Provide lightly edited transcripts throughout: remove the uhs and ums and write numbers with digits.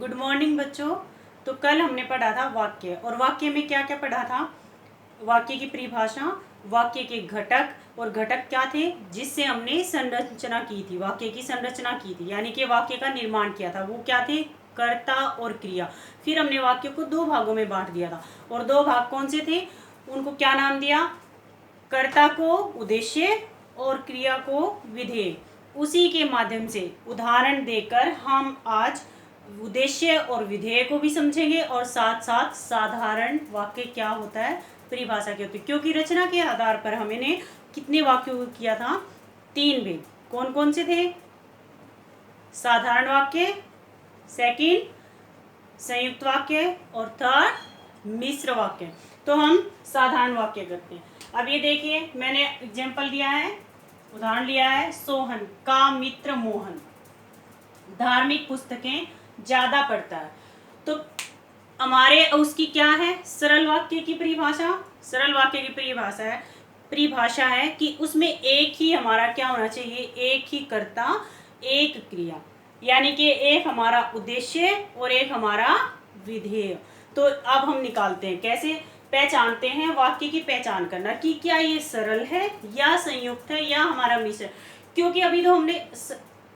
Good morning बच्चों। तो कल हमने पढ़ा था वाक्य, और वाक्य में क्या क्या पढ़ा था? वाक्य की परिभाषा, वाक्य के घटक, और घटक क्या थे जिससे हमने संरचना की थी, वाक्य की संरचना की थी, यानी कि वाक्य का निर्माण किया था। वो क्या थे? कर्ता और क्रिया। फिर हमने वाक्य को दो भागों में बांट दिया था, और दो भाग कौन से थे? उनको क्या नाम दिया? कर्ता को उद्देश्य और क्रिया को विधेय। उसी के माध्यम से उदाहरण देकर हम आज उद्देश्य और विधेय को भी समझेंगे, और साथ साथ साधारण वाक्य क्या होता है, परिभाषा क्या होती है। क्योंकि रचना के आधार पर हमने कितने वाक्यों को किया था? 3 भेद। कौन कौन से थे? साधारण वाक्य, सेकंड संयुक्त वाक्य, और थर्ड मिश्र वाक्य। तो हम साधारण वाक्य करते हैं। अब ये देखिए, मैंने एग्जाम्पल दिया है, उदाहरण लिया है। सोहन का मित्र मोहन धार्मिक पुस्तकें ज्यादा पढ़ता है। तो हमारे उसकी क्या है? सरल वाक्य की परिभाषा। सरल वाक्य की परिभाषा है कि उसमें एक ही हमारा क्या होना चाहिए? एक ही कर्ता, एक क्रिया, यानी कि एक हमारा उद्देश्य और एक हमारा विधेय। तो अब हम निकालते हैं, कैसे पहचानते हैं? वाक्य की पहचान करना कि क्या ये सरल है या संयुक्त है या हमारा मिश्र। क्योंकि अभी तो हमने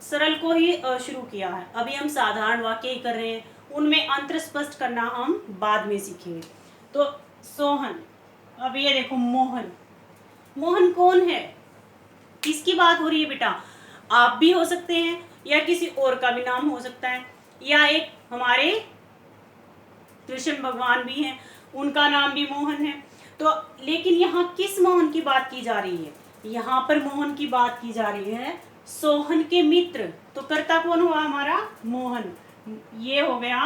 सरल को ही शुरू किया है, अभी हम साधारण वाक्य ही कर रहे हैं, उनमें अंतर स्पष्ट करना हम बाद में सीखेंगे। तो सोहन, अब ये देखो मोहन। मोहन कौन है? किसकी बात हो रही है बेटा? आप भी हो सकते हैं, या किसी और का भी नाम हो सकता है, या एक हमारे कृष्ण भगवान भी हैं, उनका नाम भी मोहन है। तो लेकिन यहाँ किस मोहन की बात की जा रही है? यहाँ पर मोहन की बात की जा रही है सोहन के मित्र। तो कर्ता कौन हुआ? हमारा मोहन। ये हो गया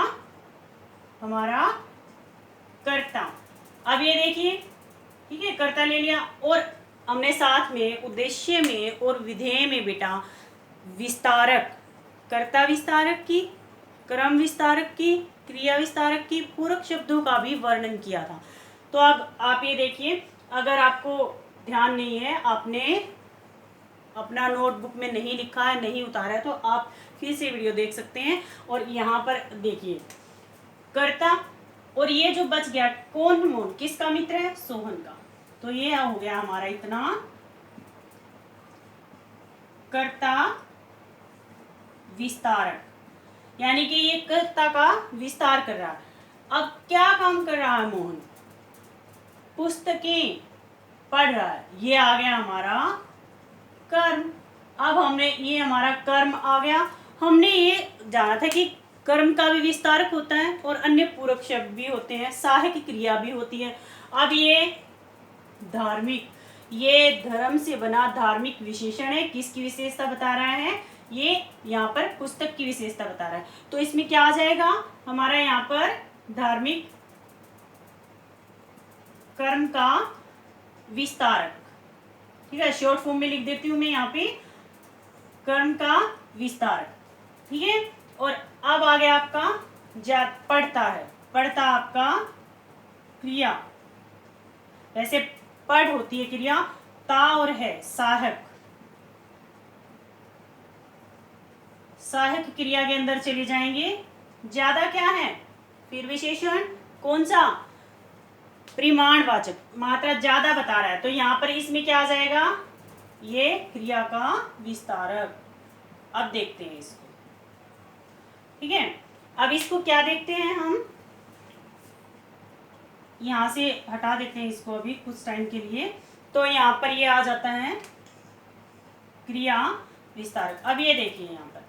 हमारा कर्ता। अब ये देखिए, ठीक है, कर्ता ले लिया, और हमने साथ में उद्देश्य में और विधेय में बेटा विस्तारक, कर्ता विस्तारक की, क्रम विस्तारक की, क्रिया विस्तारक की, पूरक शब्दों का भी वर्णन किया था। तो अब आप ये देखिए, अगर आपको ध्यान नहीं है, आपने अपना नोटबुक में नहीं लिखा है, नहीं उतारा है, तो आप फिर से वीडियो देख सकते हैं। और यहाँ पर देखिए कर्ता, और ये जो बच गया कौन? मोहन किसका मित्र है? सोहन का। तो ये हो गया हमारा इतना कर्ता विस्तारक, यानी कि ये कर्ता का विस्तार कर रहा है। अब क्या काम कर रहा है मोहन? पुस्तकें पढ़ रहा है। ये आ गया हमारा कर्म। अब हमने ये हमारा कर्म आ गया। हमने ये जाना था कि कर्म का भी विस्तारक होता है और अन्य पूरक शब्द भी होते हैं, सहायक क्रिया भी होती है। अब ये धार्मिक, ये धर्म से बना धार्मिक विशेषण है। किसकी विशेषता बता रहा है? ये यहाँ पर पुस्तक की विशेषता बता रहा है। तो इसमें क्या आ जाएगा हमारा? यहाँ पर धार्मिक कर्म का विस्तारक। ठीक है, शॉर्ट फॉर्म में लिख देती हूं मैं यहाँ पे, कर्म का विस्तारक। ठीक है, और अब आ गया आपका पढ़ता है। पढ़ता आपका क्रिया, वैसे पढ़ होती है क्रिया, ता और है सहायक। सहायक क्रिया के अंदर चले जाएंगे। ज्यादा क्या है? फिर विशेषण कौन सा? परिमाणवाचक, मात्रा ज्यादा बता रहा है, तो यहाँ पर इसमें क्या आ जाएगा? ये क्रिया का विस्तारक। अब देखते हैं इसको, ठीक है। अब इसको क्या देखते हैं हम? यहां से हटा देते हैं इसको अभी कुछ टाइम के लिए। तो यहाँ पर ये आ जाता है क्रिया विस्तारक। अब ये देखिए यहाँ पर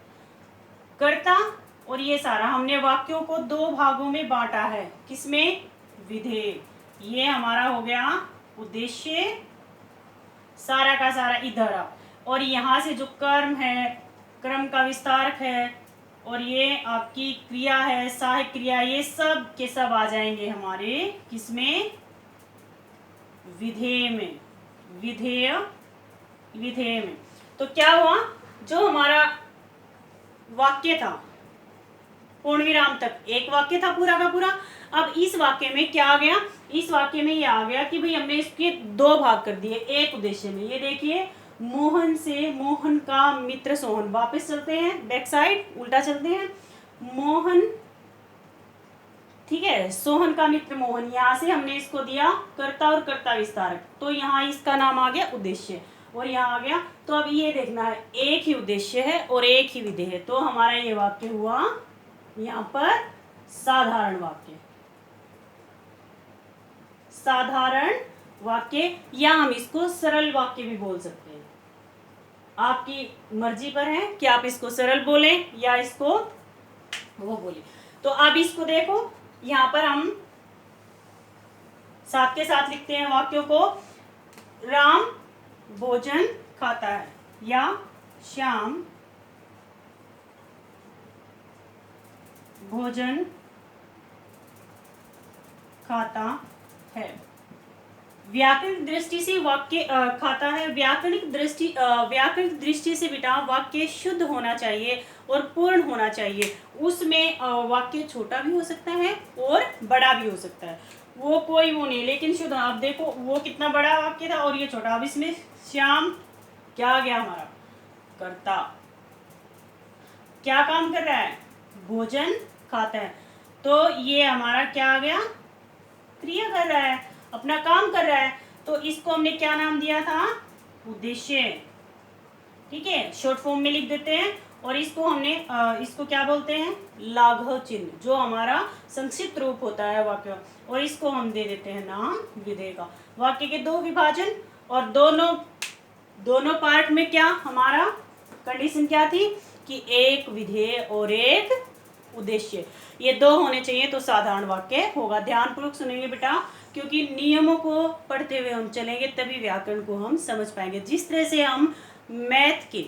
कर्ता, और ये सारा हमने वाक्यों को दो भागों में बांटा है। किसमें? विधेय। ये हमारा हो गया उद्देश्य, सारा का सारा इधर आ, और यहाँ से जो कर्म है, क्रम का विस्तारक है, और ये आपकी क्रिया है, सहायक क्रिया, ये सब के सब आ जाएंगे हमारे किसमें? विधेय में। विधेय, विधेय में। तो क्या हुआ? जो हमारा वाक्य था पूर्ण विराम तक एक वाक्य था पूरा का पूरा। अब इस वाक्य में क्या आ गया? इस वाक्य में ये आ गया कि भाई हमने इसके दो भाग कर दिए एक उद्देश्य में। ये देखिए, मोहन से मोहन का मित्र सोहन। वापस चलते हैं, बैक साइड उल्टा चलते हैं। मोहन है, सोहन का मित्र मोहन, यहाँ से हमने इसको दिया कर्ता और कर्ता विस्तारक, तो यहाँ इसका नाम आ गया उद्देश्य और यहाँ आ गया। तो अब ये देखना है, एक ही उद्देश्य है और एक ही विधेय है, तो हमारा ये वाक्य हुआ यहाँ पर साधारण वाक्य। साधारण वाक्य, या हम इसको सरल वाक्य भी बोल सकते हैं, आपकी मर्जी पर है कि आप इसको सरल बोलें या इसको वो बोले। तो अब इसको देखो, यहाँ पर हम साथ के साथ लिखते हैं वाक्यों को। राम भोजन खाता है या श्याम भोजन खाता है। व्याकरणिक दृष्टि से वाक्य खाता है, व्याकरणिक दृष्टि से बेटा वाक्य शुद्ध होना चाहिए और पूर्ण होना चाहिए। उसमें वाक्य छोटा भी हो सकता है और बड़ा भी हो सकता है, वो कोई वो नहीं, लेकिन शुद्ध। आप देखो वो कितना बड़ा वाक्य था और ये छोटा। अब इसमें श्याम क्या आ गया हमारा, कर्ता, क्या काम कर रहा है, भोजन खाता है, तो ये हमारा क्या आ गया, क्रिया कर रहा है, अपना काम कर रहा है। तो इसको हमने क्या नाम दिया था, उद्देश्य। ठीक है, शॉर्ट फॉर्म में लिख देते हैं। और इसको हमने इसको क्या बोलते हैं, लाघव चिन्ह, जो हमारा संक्षिप्त रूप होता है वाक्य, और इसको हम दे देते हैं नाम विधेय का। वाक्य के दो विभाजन और दोनों पार्ट में क्या हमारा कंडीशन क्या थी कि एक विधेय और एक उद्देश्य, ये दो होने चाहिए तो साधारण वाक्य होगा। ध्यानपूर्वक सुनेंगे बेटा, क्योंकि नियमों को पढ़ते हुए हम चलेंगे तभी व्याकरण को हम समझ पाएंगे। जिस तरह से हम मैथ के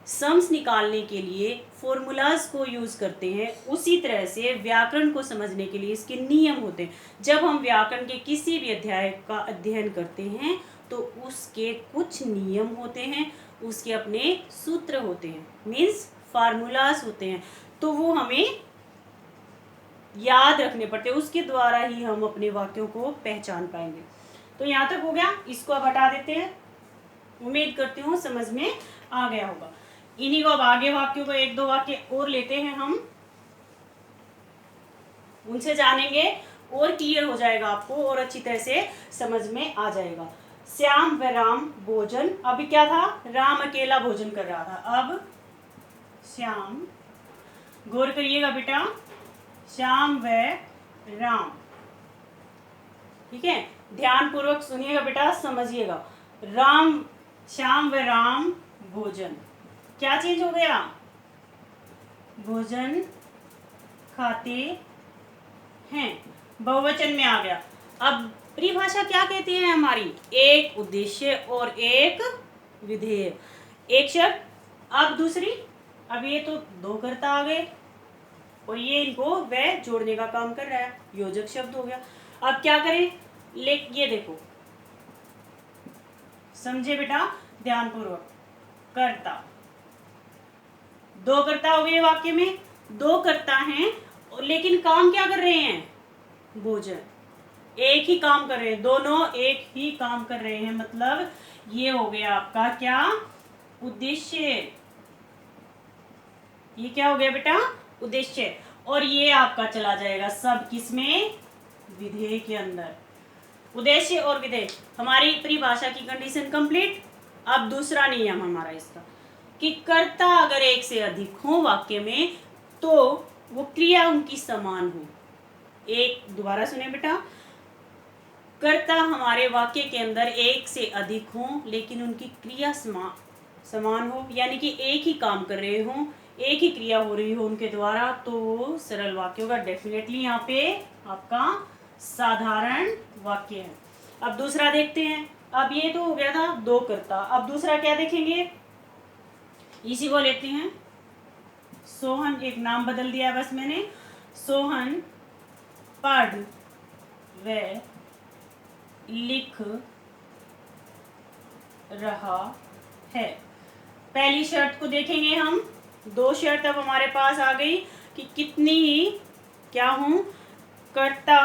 सम्स निकालने के लिए फॉर्मूलाज को यूज करते हैं, उसी तरह से व्याकरण को समझने के लिए इसके नियम होते हैं। जब हम व्याकरण के किसी भी अध्याय का अध्ययन करते हैं तो उसके कुछ नियम होते हैं, उसके अपने सूत्र होते हैं, मीन्स फार्मूलाज होते हैं, तो वो हमें याद रखने पड़ते हैं, उसके द्वारा ही हम अपने वाक्यों को पहचान पाएंगे। तो यहाँ तक हो गया, इसको अब हटा देते हैं। उम्मीद करती हूँ समझ में आ गया होगा। इन्हीं को अब आगे वाक्यों को एक दो वाक्य और लेते हैं हम, उनसे जानेंगे और क्लियर हो जाएगा आपको और अच्छी तरह से समझ में आ जाएगा। श्याम व राम भोजन, अभी क्या था, राम अकेला भोजन कर रहा था, अब श्याम, गौर करिएगा बेटा, श्याम व राम, ठीक है, ध्यान पूर्वक सुनिएगा बेटा, समझिएगा। राम, श्याम व राम भोजन, क्या चेंज हो गया, भोजन खाते हैं, बहुवचन में आ गया। अब परिभाषा क्या कहती है हमारी, एक उद्देश्य और एक विधेय, एक शब्द। अब दूसरी, अब ये तो दो कर्ता आ गए और ये इनको वह जोड़ने का काम कर रहा है, योजक शब्द हो गया। अब क्या करें, ये देखो, समझे बेटा ध्यानपूर्वक, कर्ता, दो कर्ता हो गए वाक्य में, दो कर्ता हैं लेकिन काम क्या कर रहे हैं, भोजन, एक ही काम कर रहे हैं, दोनों एक ही काम कर रहे हैं, मतलब ये हो गया आपका क्या, उद्देश्य। ये क्या हो गया बेटा, उद्देश्य, और ये आपका चला जाएगा सब किसमें, विधेय के अंदर। उद्देश्य और विधेय, हमारी परिभाषा की कंडीशन कंप्लीट। अब दूसरा नियम हमारा इसका कि कर्ता अगर एक से अधिक हो वाक्य में तो वो क्रिया उनकी समान हो। एक, दोबारा सुने बेटा, कर्ता हमारे वाक्य के अंदर एक से अधिक हो लेकिन उनकी क्रिया समान हो, यानी कि एक ही काम कर रहे हो, एक ही क्रिया हो रही हो उनके द्वारा, तो सरल वाक्यों का डेफिनेटली यहाँ पे आपका साधारण वाक्य है। अब दूसरा देखते हैं। अब ये तो हो गया था दो कर्ता, अब दूसरा क्या देखेंगे, इसी को लेते हैं। सोहन, एक नाम बदल दिया बस मैंने, सोहन पढ़ व लिख रहा है। पहली शर्त को देखेंगे हम, दो शर्त अब हमारे पास आ गई कि कितनी ही क्या हूं, कर्ता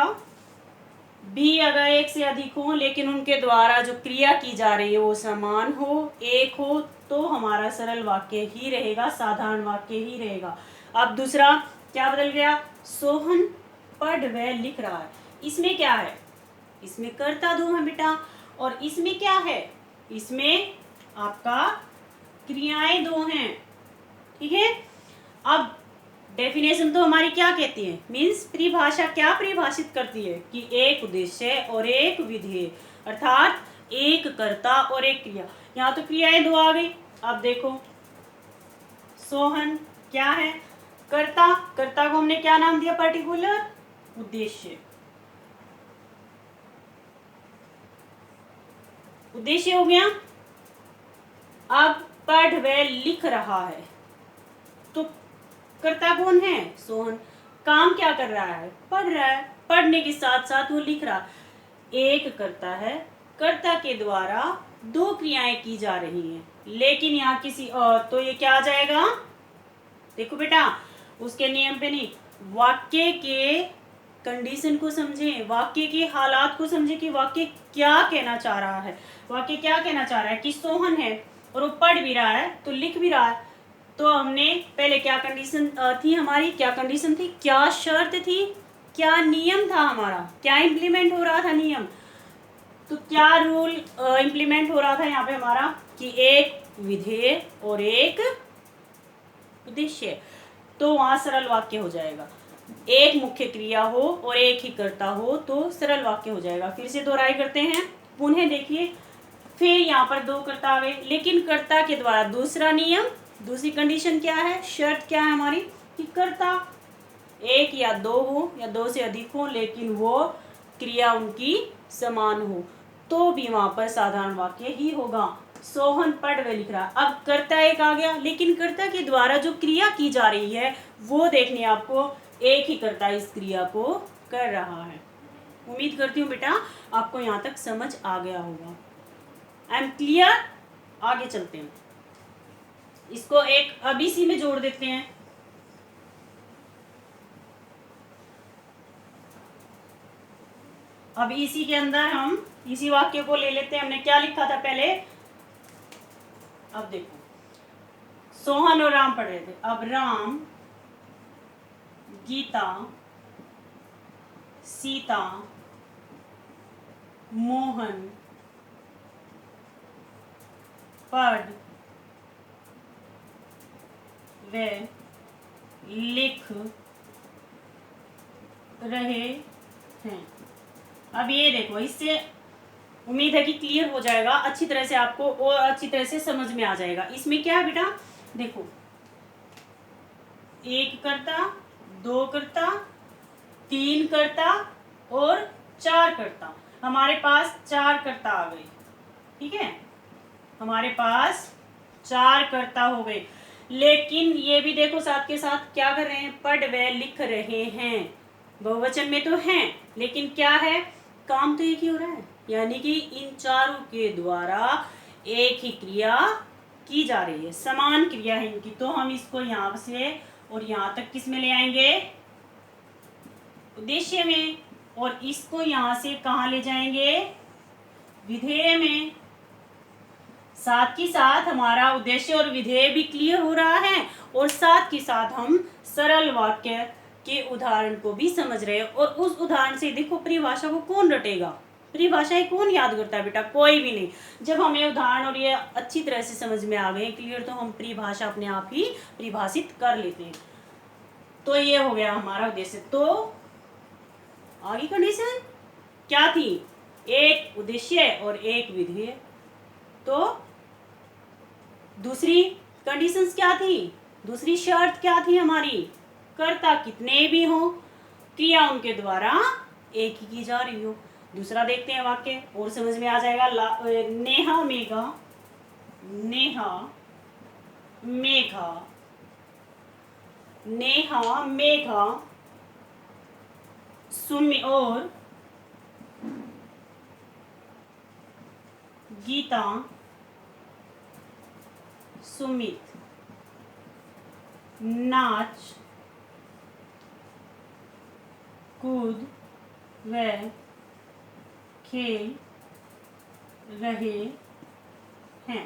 भी अगर एक से अधिक हो लेकिन उनके द्वारा जो क्रिया की जा रही है वो समान हो, एक हो, तो हमारा सरल वाक्य ही रहेगा, साधारण वाक्य ही रहेगा। अब दूसरा क्या बदल गया, सोहन पढ़ व लिख रहा है। इसमें क्या है, इसमें कर्ता दो है बेटा, और इसमें क्या है, इसमें आपका क्रियाएं दो हैं। ठीक है, अब डेफिनेशन तो हमारी क्या कहती है, मीन्स परिभाषा क्या परिभाषित करती है कि एक उद्देश्य और एक विधेय, अर्थात एक कर्ता और एक क्रिया। यहाँ तो क्रियाएं दो आ गई। अब देखो सोहन क्या है, कर्ता, कर्ता को हमने क्या नाम दिया, पर्टिकुलर उद्देश्य, उद्देश्य हो गया। अब पढ़ व लिख रहा है, तो कर्ता कौन है, सोहन। काम क्या कर रहा है, पढ़ रहा है, पढ़ने के साथ साथ वो लिख रहा। एक कर्ता है, कर्ता के द्वारा दो क्रियाएं की जा रही हैं, लेकिन यहाँ किसी और, तो ये क्या आ जाएगा, देखो बेटा उसके नियम पे नहीं, वाक्य के कंडीशन को समझें, वाक्य के हालात को समझें कि वाक्य क्या कहना चाह रहा है। वाक्य क्या कहना चाह रहा है कि सोहन है और वो पढ़ भी रहा है तो लिख भी रहा है। तो हमने पहले क्या कंडीशन थी हमारी, क्या कंडीशन थी, क्या शर्त थी, क्या नियम था हमारा, क्या इम्प्लीमेंट हो रहा था नियम, तो क्या रूल इम्प्लीमेंट हो रहा था यहाँ पे हमारा कि एक विधेय और एक उद्देश्य। तो वहां सरल वाक्य हो जाएगा, एक मुख्य क्रिया हो और एक ही कर्ता हो तो सरल वाक्य हो जाएगा। फिर से दोहराई करते हैं, पुनः देखिए, फिर यहाँ पर दो कर्ता आ गए, लेकिन कर्ता के द्वारा दूसरा नियम, दूसरी कंडीशन क्या है, शर्त क्या है हमारी कि कर्ता एक या दो हो या दो से अधिक हो, लेकिन वो क्रिया उनकी समान हो, तो भी वहां पर साधारण वाक्य ही होगा। सोहन पढ़ व लिख रहा। अब कर्ता एक आ गया, लेकिन कर्ता के द्वारा जो क्रिया की जा रही है वो देखने आपको एक ही कर्ता इस क्रिया को कर रहा है। उम्मीद करती हूँ बेटा आपको यहाँ तक समझ आ गया होगा। I am clear. आगे चलते हैं, इसको एक अब इसी में जोड़ देते हैं। अब इसी के अंदर हम इसी वाक्य को ले लेते हैं। हमने क्या लिखा था पहले, अब देखो सोहन और राम पढ़ रहे थे, अब राम गीता सीता मोहन पढ़ वे लिख रहे हैं। अब ये देखो, इससे उम्मीद है कि क्लियर हो जाएगा अच्छी तरह से, आपको और अच्छी तरह से समझ में आ जाएगा। इसमें क्या है बेटा, देखो एक कर्ता, दो कर्ता, तीन कर्ता और चार कर्ता। हमारे पास चार कर्ता आ गए, ठीक है, हमारे पास चार कर्ता हो गए। लेकिन ये भी देखो साथ के साथ क्या कर रहे हैं, पढ़ व लिख रहे हैं। बहुवचन में तो हैं, लेकिन क्या है, काम तो एक ही हो रहा है, यानी कि इन चारों के द्वारा एक ही क्रिया की जा रही है, समान क्रिया है इनकी। तो हम इसको यहाँ से और यहाँ तक किस में ले आएंगे, उद्देश्य में, और इसको यहाँ से कहाँ ले जाएंगे, विधेय में। साथ ही साथ हमारा उद्देश्य और विधेय भी क्लियर हो रहा है, और साथ ही साथ हम सरल वाक्य के उदाहरण को भी समझ रहे हैं। और उस उदाहरण से देखो परिभाषा को कौन रटेगा, परिभाषाएं कौन याद करता है बेटा, कोई भी नहीं। जब हमें उदाहरण और ये अच्छी तरह से समझ में आ गए क्लियर, तो हम परिभाषा अपने आप ही परिभाषित कर लेते हैं। तो ये हो गया हमारा उद्देश्य। तो आगे कंडीशन क्या थी, एक उद्देश्य और एक विधेय। तो दूसरी कंडीशंस क्या थी, दूसरी शर्त क्या थी हमारी, कर्ता कितने भी हो, क्रिया उनके द्वारा एक ही की जा रही हो। दूसरा देखते हैं वाक्य, और समझ में आ जाएगा। नेहा मेघा, नेहा मेघा, नेहा मेघा सुमि और गीता सुमित नाच कूद व खेल रहे हैं।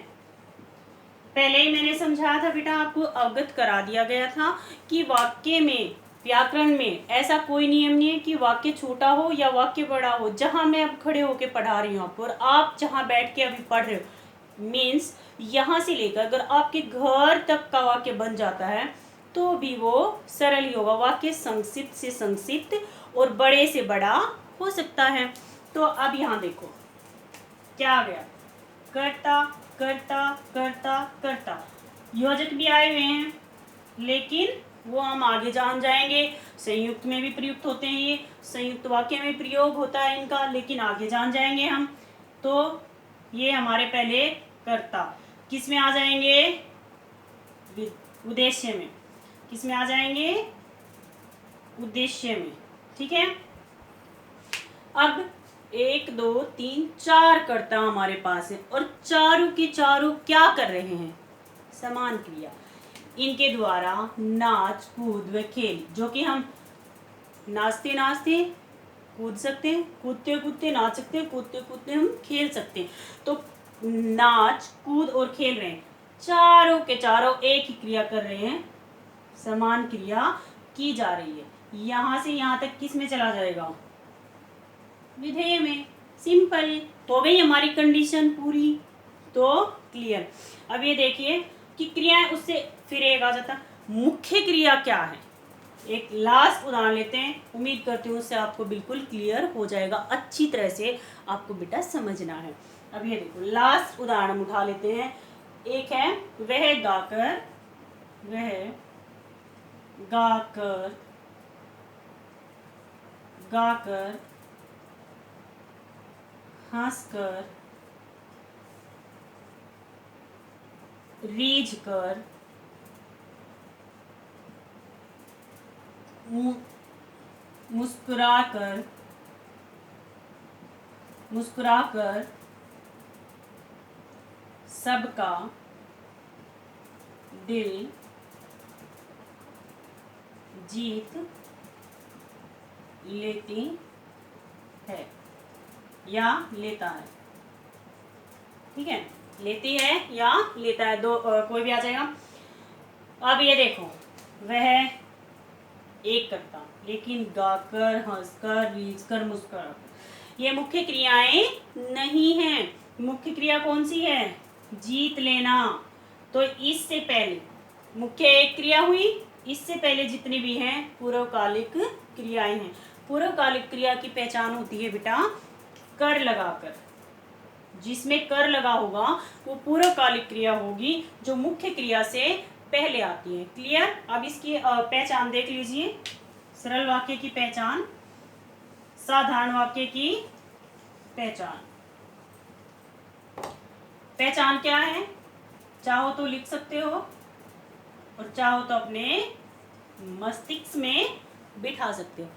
पहले ही मैंने समझाया था बेटा, आपको अवगत करा दिया गया था कि वाक्य में व्याकरण में ऐसा कोई नियम नहीं है कि वाक्य छोटा हो या वाक्य बड़ा हो। जहां मैं अब खड़े होकर पढ़ा रही हूँ आपको और आप जहां बैठ के अभी पढ़ रहे हो, मीन्स यहाँ से लेकर अगर आपके घर तक का वाक्य बन जाता है तो भी वो सरल ही होगा। वाक्य संक्षिप्त से संक्षिप्त और बड़े से बड़ा हो सकता है। तो अब यहाँ देखो क्या आ गया, कर्ता कर्ता कर्ता कर्ता। योजक भी आए हुए हैं लेकिन वो हम आगे जान जाएंगे। संयुक्त में भी प्रयुक्त होते हैं, ये संयुक्त वाक्य में प्रयोग होता है इनका, लेकिन आगे जान जाएंगे हम। तो ये हमारे पहले कर्ता किस में आ जाएंगे, उद्देश्य में। किस में आ जाएंगे, उद्देश्य में। ठीक है, अब 1 2 3 4 कर्ता हमारे पास है और चारों के चारों क्या कर रहे हैं, समान क्रिया। इनके द्वारा नाच कूद व खेल, जो कि हम नाचते नाचते कूद सकते हैं, कूदते कूदते नाच सकते हैं, कूदते कूदते हम खेल सकते हैं। तो नाच कूद और खेल रहे हैं, चारों के चारों एक ही क्रिया कर रहे हैं, समान क्रिया की जा रही है। यहां से यहां तक किस में चला जाएगा, विधेय में। सिंपल, हो गई हमारी कंडीशन पूरी। तो क्लियर। अब ये देखिए कि क्रियाएं, उससे फिर एक आ जाता मुख्य क्रिया क्या है। एक लास्ट उदाहरण लेते हैं, उम्मीद करती हूँ उससे आपको बिल्कुल क्लियर हो जाएगा, अच्छी तरह से आपको बेटा समझना है। अब ये देखो लास्ट उदाहरण हम उठा लेते हैं। एक है वह गाकर, वह गाकर, गाकर, हंसकर, रीझ कर, मुस्कुराकर, मुस्कुराकर सबका दिल जीत लेती है या लेता है। ठीक है, लेती है या लेता है, दो कोई भी आ जाएगा। अब ये देखो वह एक करता, लेकिन गाकर, हंसकर, रीझकर, मुस्कुराकर ये मुख्य क्रियाएं नहीं हैं। मुख्य क्रिया कौन सी है, जीत लेना। तो इससे पहले मुख्य एक क्रिया हुई, इससे पहले जितनी भी हैं पूर्वकालिक क्रियाएं हैं। पूर्वकालिक क्रिया की पहचान होती है बेटा कर लगाकर। जिसमें कर लगा होगा वो पूर्वकालिक क्रिया होगी, जो मुख्य क्रिया से पहले आती है। क्लियर। अब इसकी पहचान देख लीजिए। सरल वाक्य की पहचान, साधारण वाक्य की पहचान। पहचान क्या है, चाहो तो लिख सकते हो और चाहो तो अपने मस्तिष्क में बिठा सकते हो।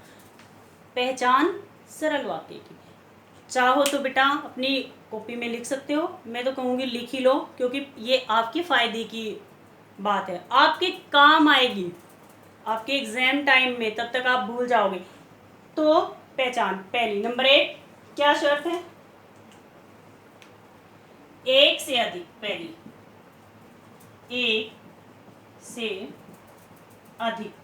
पहचान सरल वाक्य की, चाहो तो बेटा अपनी कॉपी में लिख सकते हो, मैं तो कहूँगी लिख ही लो, क्योंकि ये आपके फायदे की बात है, आपके काम आएगी आपके एग्जाम टाइम में, तब तक आप भूल जाओगे। तो पहचान पहली, नंबर 1 क्या शर्त है, एक से अधिक। पहली, एक से अधिक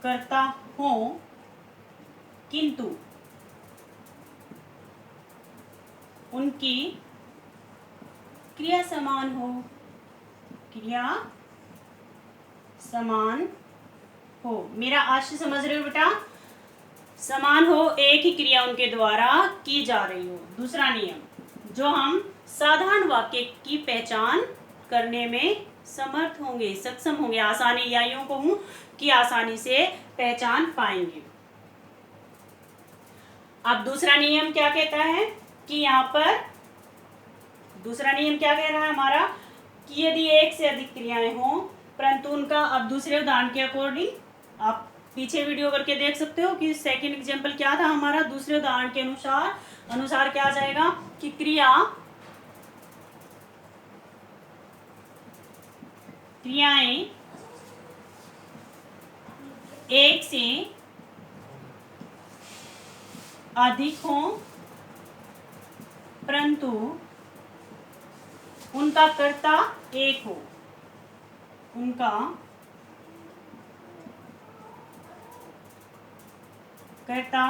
करता हूं किंतु उनकी क्रिया समान हो, क्रिया समान हो। मेरा आशय समझ रहे हो बेटा, समान हो, एक ही क्रिया उनके द्वारा की जा रही हो। दूसरा नियम, जो हम साधारण वाक्य की पहचान करने में समर्थ होंगे, सक्षम होंगे, आसानी, या यूं कहूं कि आसानी से पहचान पाएंगे। अब दूसरा नियम क्या कहता है कि यहाँ पर दूसरा नियम क्या कह रहा है हमारा, कि यदि एक से अधिक क्रियाएं हों परंतु उनका, अब दूसरे उदाहरण के अकॉर्डिंग आप पीछे वीडियो करके देख सकते हो कि सेकंड एग्जांपल क्या था हमारा। दूसरे उदाहरण के अनुसार क्या आ जाएगा कि क्रियाएं एक से अधिक हों परंतु उनका कर्ता एक हो, उनका कर्ता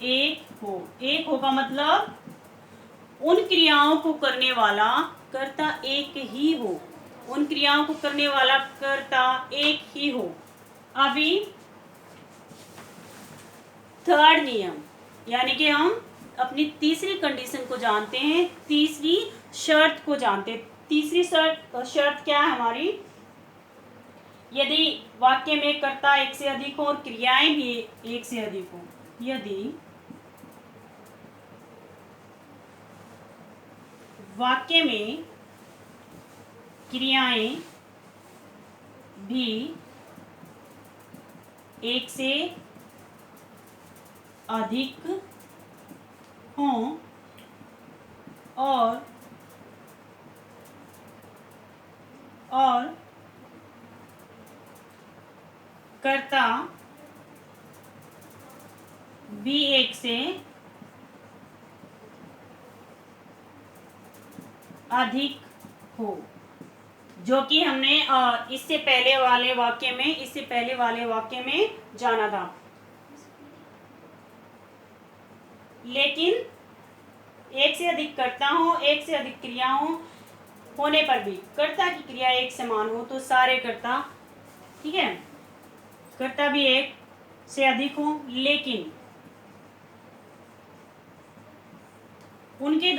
एक हो। एक होगा मतलब उन क्रियाओं को करने वाला कर्ता एक ही हो। उन क्रियाओं को करने वाला कर्ता एक ही हो। अभी थर्ड नियम, यानी कि हम अपनी तीसरी कंडीशन को जानते हैं, तीसरी शर्त को जानते हैं। तीसरी शर्त क्या है हमारी? यदि वाक्य में कर्ता एक से अधिक हो और क्रियाएं भी एक से अधिक हो, यदि वाक्य में क्रियाएं भी एक से अधिक हों और कर्ता भी एक से अधिक हो, जो कि हमने इससे पहले वाले वाक्य में जाना था। लेकिन एक से अधिक कर्ता हो, एक से अधिक क्रिया होने पर भी कर्ता की क्रिया एक समान हो, तो सारे कर्ता, ठीक है, कर्ता भी एक से अधिक हो, लेकिन उनके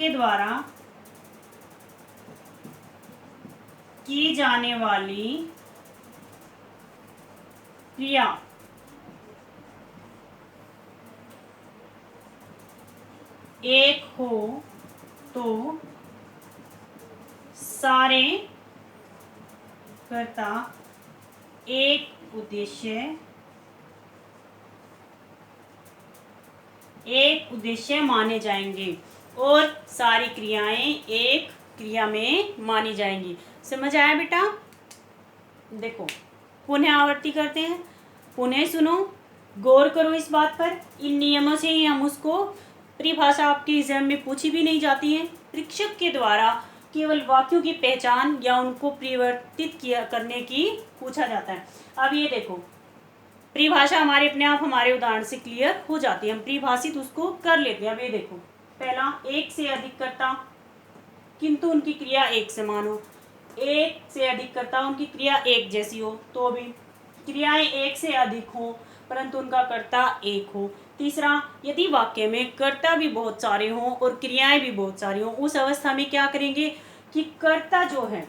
द्वारा की जाने वाली क्रिया एक हो तो सारे कर्ता एक उद्देश्य माने जाएंगे और सारी क्रियाएं एक क्रिया में मानी जाएंगी। समझ आया बेटा? देखो, पुनः आवृत्ति करते हैं, पुनः सुनो, गौर करो इस बात पर। इन नियमों से ही हम उसको परिभाषा आपके एग्जाम में पूछी भी नहीं जाती है। परीक्षक के द्वारा केवल वाक्यों की पहचान या उनको परिवर्तित करने की पूछा जाता है। अब ये देखो, परिभाषा हमारे अपने आप हमारे उदाहरण से क्लियर हो जाती है, हम परिभाषित उसको कर लेते हैं। अब ये देखो, पहला, एक से अधिक कर्ता किंतु उनकी क्रिया एक समान हो। एक से अधिक कर्ता, उनकी क्रिया एक जैसी हो, तो भी क्रियाएं एक से अधिक हो परंतु उनका कर्ता एक हो। तीसरा, यदि वाक्य में कर्ता भी बहुत सारे हों और क्रियाएं भी बहुत सारी हों, उस अवस्था में क्या करेंगे कि कर्ता जो है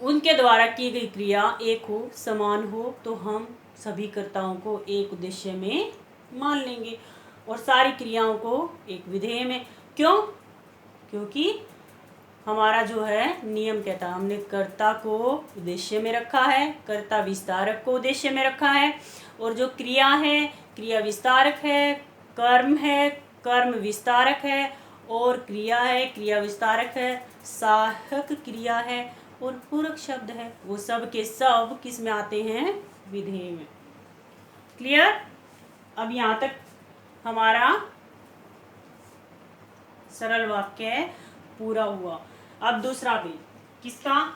उनके द्वारा की गई क्रिया एक हो, समान हो, तो हम सभी कर्ताओं को एक उद्देश्य में मान लेंगे और सारी क्रियाओं को एक विधेय में। क्यों? क्योंकि हमारा जो है नियम कहता है, हमने कर्ता को उद्देश्य में रखा है, कर्ता विस्तारक को उद्देश्य में रखा है, और जो क्रिया है क्रिया विस्तारक है, कर्म है कर्म विस्तारक है, और क्रिया है क्रिया विस्तारक है, सहायक क्रिया है और पूरक शब्द है, वो सब के सब किस में आते हैं? विधेय में। क्लियर? अब यहाँ तक हमारा सरल वाक्य पूरा हुआ। अब दूसरा भी किसका?